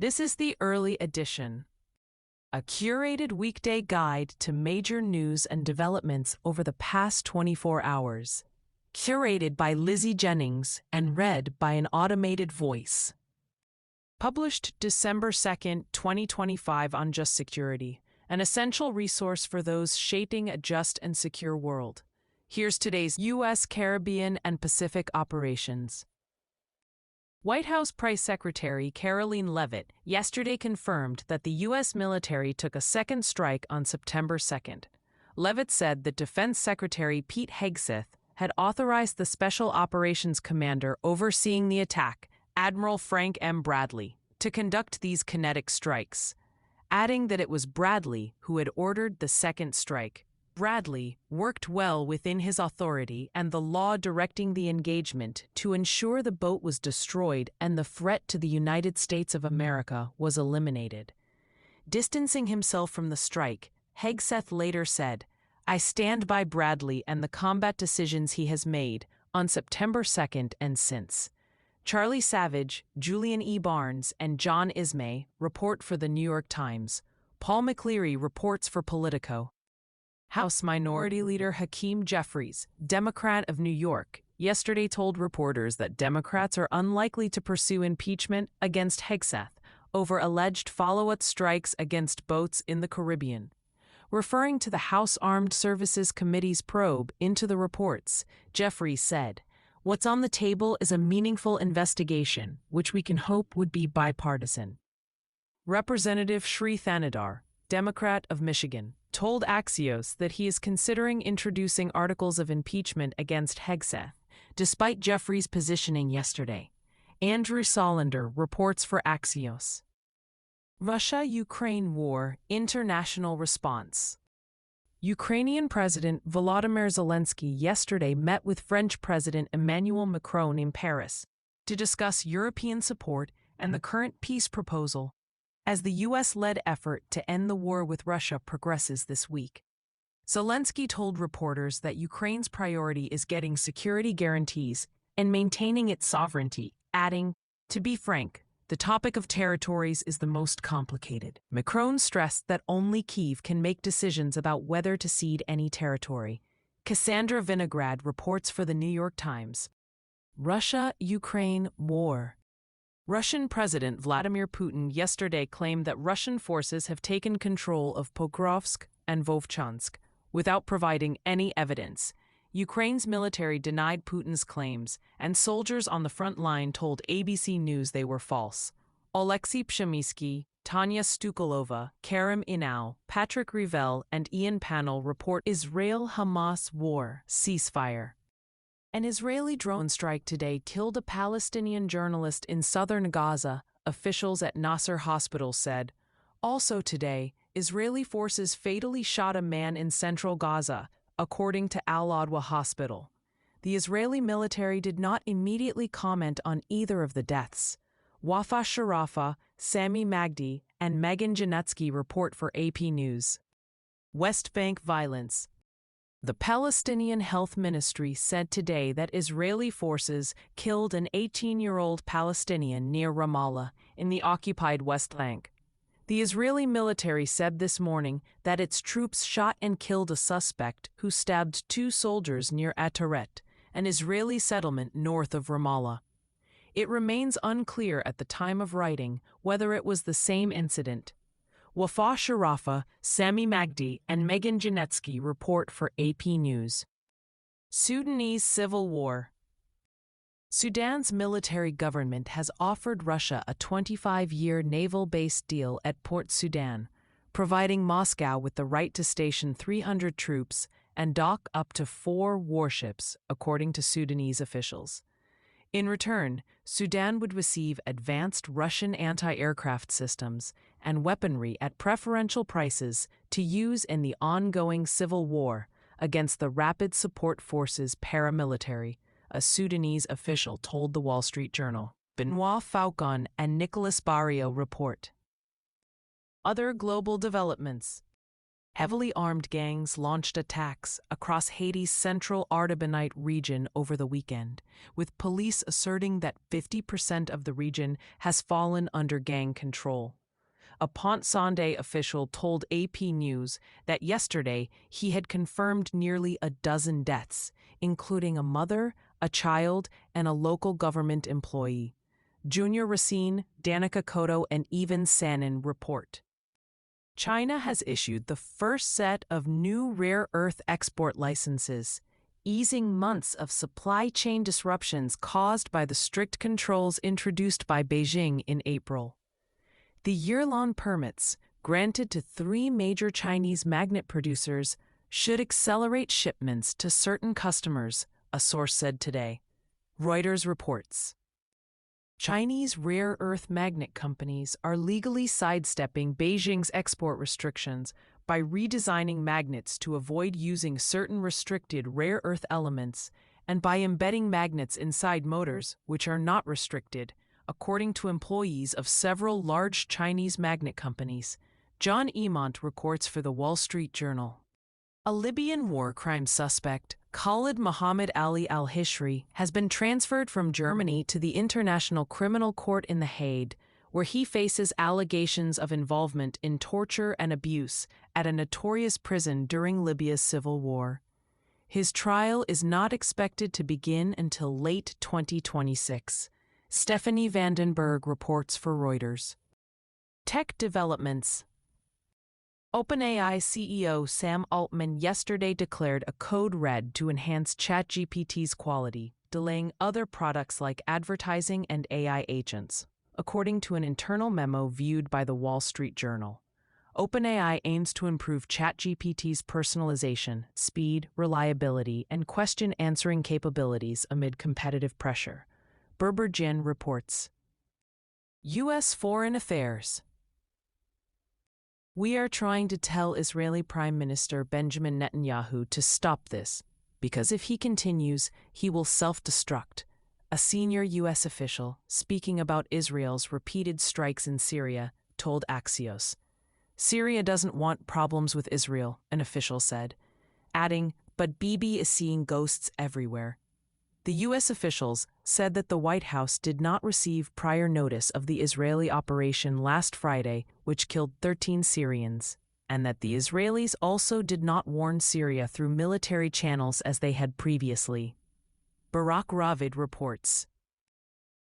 This is the early edition, a curated weekday guide to major news and developments over the past 24 hours. Curated by Lizzie Jennings and read by an automated voice. Published December 2nd, 2025 on Just Security, an essential resource for those shaping a just and secure world. Here's today's U.S. Caribbean and Pacific operations. White House Press Secretary Karoline Leavitt yesterday confirmed that the U.S. military took a second strike on September 2nd. Leavitt said that Defense Secretary Pete Hegseth had authorized the Special Operations Commander overseeing the attack, Admiral Frank M. Bradley, to conduct these kinetic strikes, adding that it was Bradley who had ordered the second strike. Bradley worked well within his authority and the law directing the engagement to ensure the boat was destroyed and the threat to the United States of America was eliminated. Distancing himself from the strike, Hegseth later said, "I stand by Bradley and the combat decisions he has made on September 2nd and since." Charlie Savage, Julian E. Barnes, and John Ismay report for the New York Times. Paul McCleary reports for Politico. House Minority Leader Hakeem Jeffries, Democrat of New York, yesterday told reporters that Democrats are unlikely to pursue impeachment against Hegseth over alleged follow-up strikes against boats in the Caribbean. Referring to the House Armed Services Committee's probe into the reports, Jeffries said, "What's on the table is a meaningful investigation, which we can hope would be bipartisan." Representative Sri Thanadar, Democrat of Michigan, told Axios that he is considering introducing articles of impeachment against Hegseth, despite Jeffries' positioning yesterday. Andrew Solander reports for Axios. Russia-Ukraine war, international response. Ukrainian President Volodymyr Zelensky yesterday met with French President Emmanuel Macron in Paris to discuss European support and the current peace proposal as the U.S.-led effort to end the war with Russia progresses this week. Zelensky told reporters that Ukraine's priority is getting security guarantees and maintaining its sovereignty, adding, "To be frank, the topic of territories is the most complicated." Macron stressed that only Kyiv can make decisions about whether to cede any territory. Cassandra Vinograd reports for the New York Times. Russia-Ukraine war. Russian President Vladimir Putin yesterday claimed that Russian forces have taken control of Pokrovsk and Vovchansk without providing any evidence. Ukraine's military denied Putin's claims, and soldiers on the front line told ABC News they were false. Oleksiy Pshemysky, Tanya Stukalova, Karim Inau, Patrick Rivel, and Ian Pannell report Israel-Hamas war ceasefire. An Israeli drone strike today killed a Palestinian journalist in southern Gaza, officials at Nasser Hospital said. Also today, Israeli forces fatally shot a man in central Gaza, according to Al-Adwa Hospital. The Israeli military did not immediately comment on either of the deaths. Wafa Sharafa, Sami Magdi, and Megan Janetsky report for AP News. West Bank violence. The Palestinian Health Ministry said today that Israeli forces killed an 18-year-old Palestinian near Ramallah in the occupied West Bank. The Israeli military said this morning that its troops shot and killed a suspect who stabbed two soldiers near Ataret, an Israeli settlement north of Ramallah. It remains unclear at the time of writing whether it was the same incident. Wafa Sharafa, Sami Magdi, and Megan Janetsky report for AP News. Sudanese civil war. Sudan's military government has offered Russia a 25-year naval-based deal at Port Sudan, providing Moscow with the right to station 300 troops and dock up to 4 warships, according to Sudanese officials. In return, Sudan would receive advanced Russian anti-aircraft systems and weaponry at preferential prices to use in the ongoing civil war against the Rapid Support Forces paramilitary, a Sudanese official told The Wall Street Journal. Benoit Faucon and Nicolas Barrio report. Other global developments. Heavily armed gangs launched attacks across Haiti's central Artibonite region over the weekend, with police asserting that 50% of the region has fallen under gang control. A Pont-Sandé official told AP News that yesterday he had confirmed nearly a dozen deaths, including a mother, a child, and a local government employee. Junior Racine, Danica Cotto, and even Sanin report. China has issued the first set of new rare earth export licenses, easing months of supply chain disruptions caused by the strict controls introduced by Beijing in April. The year-long permits, granted to 3 major Chinese magnet producers, should accelerate shipments to certain customers, a source said today. Reuters reports. Chinese rare earth magnet companies are legally sidestepping Beijing's export restrictions by redesigning magnets to avoid using certain restricted rare earth elements and by embedding magnets inside motors, which are not restricted, according to employees of several large Chinese magnet companies. John Emont reports for the Wall Street Journal. A Libyan war crime suspect, Khalid Mohammed Ali al-Hishri, has been transferred from Germany to the International Criminal Court in The Hague, where he faces allegations of involvement in torture and abuse at a notorious prison during Libya's civil war. His trial is not expected to begin until late 2026. Stephanie Vandenberg reports for Reuters. Tech developments. OpenAI CEO Sam Altman yesterday declared a code red to enhance ChatGPT's quality, delaying other products like advertising and AI agents, according to an internal memo viewed by the Wall Street Journal. OpenAI aims to improve ChatGPT's personalization, speed, reliability, and question-answering capabilities amid competitive pressure. Berber Jin reports. U.S. Foreign Affairs. We are trying to tell Israeli Prime Minister Benjamin Netanyahu to stop this, because if he continues, he will self-destruct. A senior U.S. official, speaking about Israel's repeated strikes in Syria, told Axios. Syria doesn't want problems with Israel, an official said, adding, but Bibi is seeing ghosts everywhere. The U.S. officials said that the White House did not receive prior notice of the Israeli operation last Friday, which killed 13 Syrians, and that the Israelis also did not warn Syria through military channels as they had previously. Barak Ravid reports.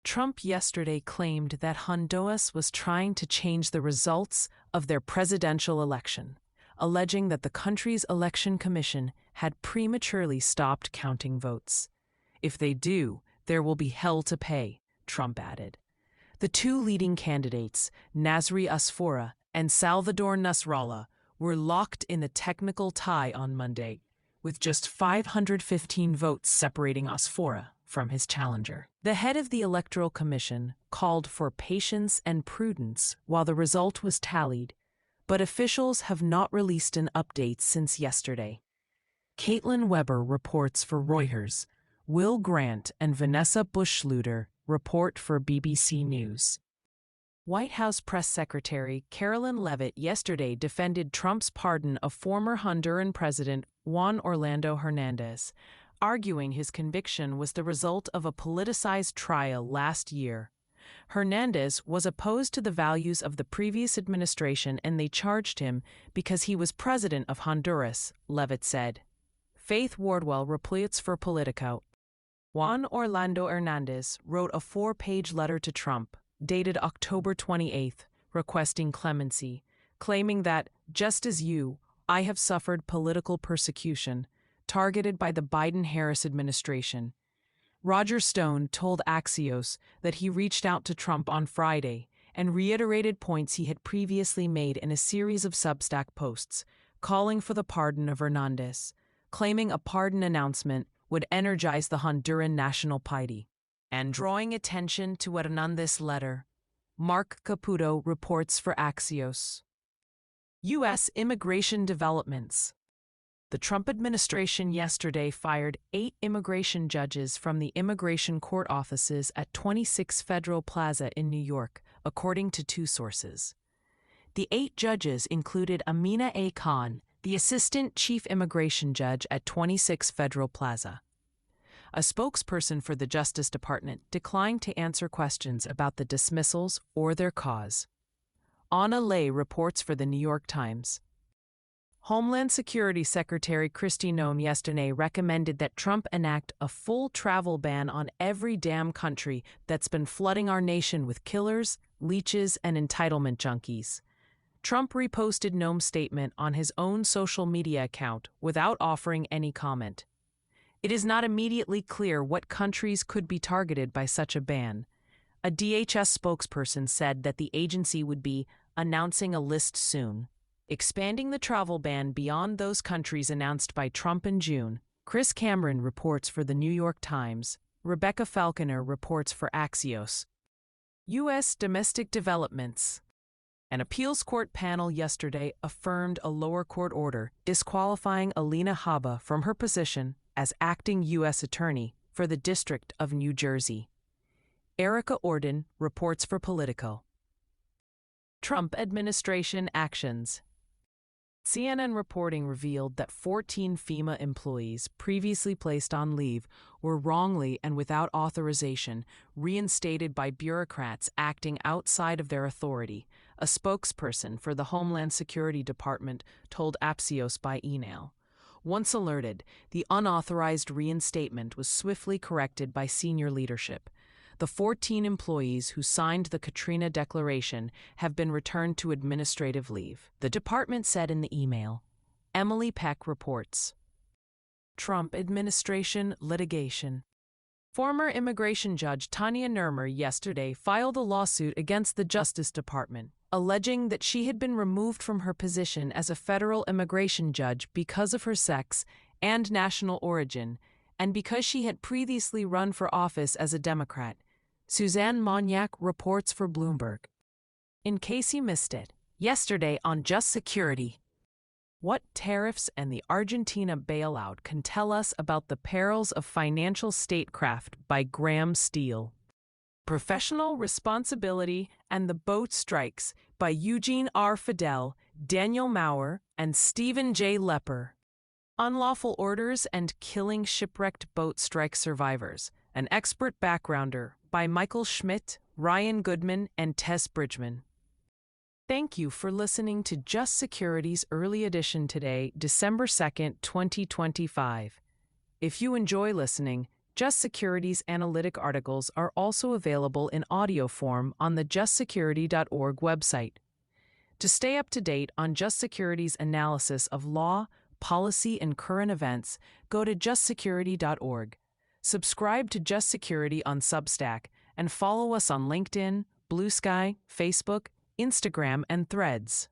Trump yesterday claimed that Honduras was trying to change the results of their presidential election, alleging that the country's election commission had prematurely stopped counting votes. If they do, there will be hell to pay, Trump added. The 2 leading candidates, Nasri Asfoura and Salvador Nasrallah, were locked in a technical tie on Monday, with just 515 votes separating Asfoura from his challenger. The head of the Electoral Commission called for patience and prudence while the result was tallied, but officials have not released an update since yesterday. Caitlin Weber reports for Reuters. Will Grant and Vanessa Bush-Schluter report for BBC News. White House Press Secretary Carolyn Leavitt yesterday defended Trump's pardon of former Honduran President Juan Orlando Hernandez, arguing his conviction was the result of a politicized trial last year. Hernandez was opposed to the values of the previous administration and they charged him because he was president of Honduras, Leavitt said. Faith Wardwell reports for Politico. Juan Orlando Hernandez wrote a 4-page letter to Trump, dated October 28, requesting clemency, claiming that, just as you, I have suffered political persecution, targeted by the Biden-Harris administration. Roger Stone told Axios that he reached out to Trump on Friday and reiterated points he had previously made in a series of Substack posts, calling for the pardon of Hernandez, claiming a pardon announcement would energize the Honduran National Party. And drawing attention to Hernandez's letter, Mark Caputo reports for Axios. U.S. immigration developments. The Trump administration yesterday fired 8 immigration judges from the immigration court offices at 26 Federal Plaza in New York, according to 2 sources. The 8 judges included Amina A. Khan, the assistant chief immigration judge at 26 Federal Plaza. A spokesperson for the Justice Department declined to answer questions about the dismissals or their cause. Anna Lay reports for the New York Times. Homeland Security Secretary Kristi Noem yesterday recommended that Trump enact a full travel ban on every damn country that's been flooding our nation with killers, leeches, and entitlement junkies. Trump reposted Noem's statement on his own social media account without offering any comment. It is not immediately clear what countries could be targeted by such a ban. A DHS spokesperson said that the agency would be announcing a list soon. Expanding the travel ban beyond those countries announced by Trump in June, Chris Cameron reports for the New York Times. Rebecca Falconer reports for Axios. U.S. domestic developments. An appeals court panel yesterday affirmed a lower court order disqualifying Alina Habba from her position as acting U.S. Attorney for the District of New Jersey. Erica Orden reports for Politico. Trump administration actions. CNN reporting revealed that 14 FEMA employees previously placed on leave were wrongly and without authorization reinstated by bureaucrats acting outside of their authority, a spokesperson for the Homeland Security Department told Axios by email. Once alerted, the unauthorized reinstatement was swiftly corrected by senior leadership. The 14 employees who signed the Katrina Declaration have been returned to administrative leave, the department said in the email. Emily Peck reports. Trump administration litigation. Former immigration judge Tanya Nermer yesterday filed a lawsuit against the Justice Department, alleging that she had been removed from her position as a federal immigration judge because of her sex and national origin, and because she had previously run for office as a Democrat. Suzanne Moniak reports for Bloomberg. In case you missed it, yesterday on Just Security. What tariffs and the Argentina bailout can tell us about the perils of financial statecraft by Graham Steele. Professional Responsibility and the Boat Strikes by Eugene R. Fidel, Daniel Maurer, and Stephen J. Lepper. Unlawful Orders and Killing Shipwrecked Boat Strike Survivors, an expert backgrounder by Michael Schmidt, Ryan Goodman, and Tess Bridgman. Thank you for listening to Just Security's early edition today, December 2nd, 2025. If you enjoy listening, Just Security's analytic articles are also available in audio form on the justsecurity.org website. To stay up to date on Just Security's analysis of law, policy, and current events, go to justsecurity.org. Subscribe to Just Security on Substack and follow us on LinkedIn, Blue Sky, Facebook, Instagram, and Threads.